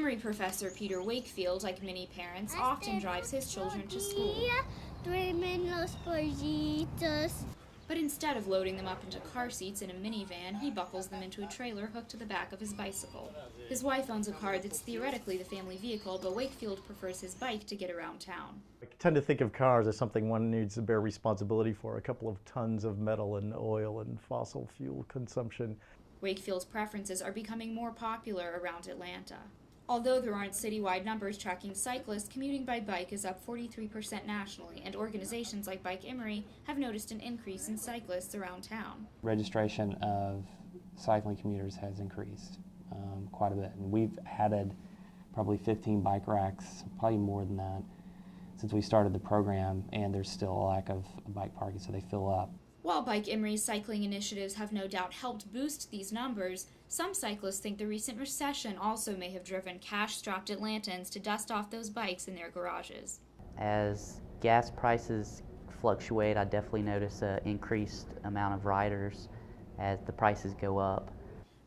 Emory professor Peter Wakefield, like many parents, often drives his children to school. But instead of loading them up into car seats in a minivan, he buckles them into a trailer hooked to the back of his bicycle. His wife owns a car that's theoretically the family vehicle, but Wakefield prefers his bike to get around town. I tend to think of cars as something one needs to bear responsibility for, a couple of tons of metal and oil and fossil fuel consumption. Wakefield's preferences are becoming more popular around Atlanta. Although there aren't citywide numbers tracking cyclists, commuting by bike is up 43% nationally, and organizations like Bike Emory have noticed an increase in cyclists around town. Registration of cycling commuters has increased quite a bit, and we've added probably 15 bike racks, probably more than that, since we started the program, and there's still a lack of bike parking, so they fill up. While Bike Emory's cycling initiatives have no doubt helped boost these numbers, some cyclists think the recent recession also may have driven cash-strapped Atlantans to dust off those bikes in their garages. As gas prices fluctuate, I definitely notice an increased amount of riders as the prices go up.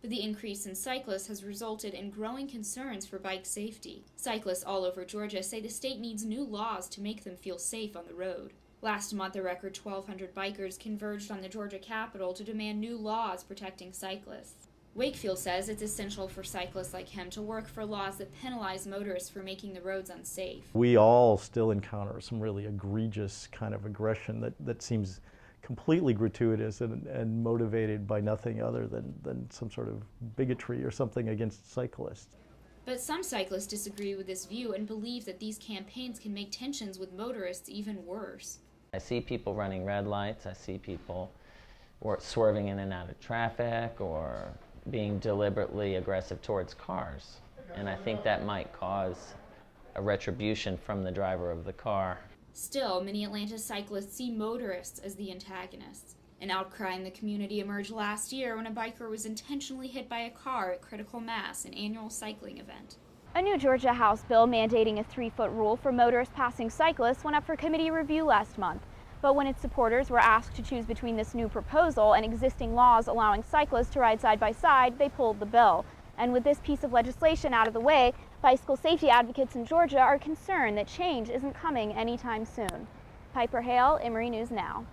But the increase in cyclists has resulted in growing concerns for bike safety. Cyclists all over Georgia say the state needs new laws to make them feel safe on the road. Last month, a record 1,200 bikers converged on the Georgia Capitol to demand new laws protecting cyclists. Wakefield says it's essential for cyclists like him to work for laws that penalize motorists for making the roads unsafe. We all still encounter some really egregious kind of aggression that seems completely gratuitous and motivated by nothing other than some sort of bigotry or something against cyclists. But some cyclists disagree with this view and believe that these campaigns can make tensions with motorists even worse. I see people running red lights, I see people swerving in and out of traffic or being deliberately aggressive towards cars. And I think that might cause a retribution from the driver of the car. Still, many Atlanta cyclists see motorists as the antagonists. An outcry in the community emerged last year when a biker was intentionally hit by a car at Critical Mass, an annual cycling event. A new Georgia House bill mandating a 3-foot rule for motorists passing cyclists went up for committee review last month. But when its supporters were asked to choose between this new proposal and existing laws allowing cyclists to ride side by side, they pulled the bill. And with this piece of legislation out of the way, bicycle safety advocates in Georgia are concerned that change isn't coming anytime soon. Piper Hale, Emory News Now.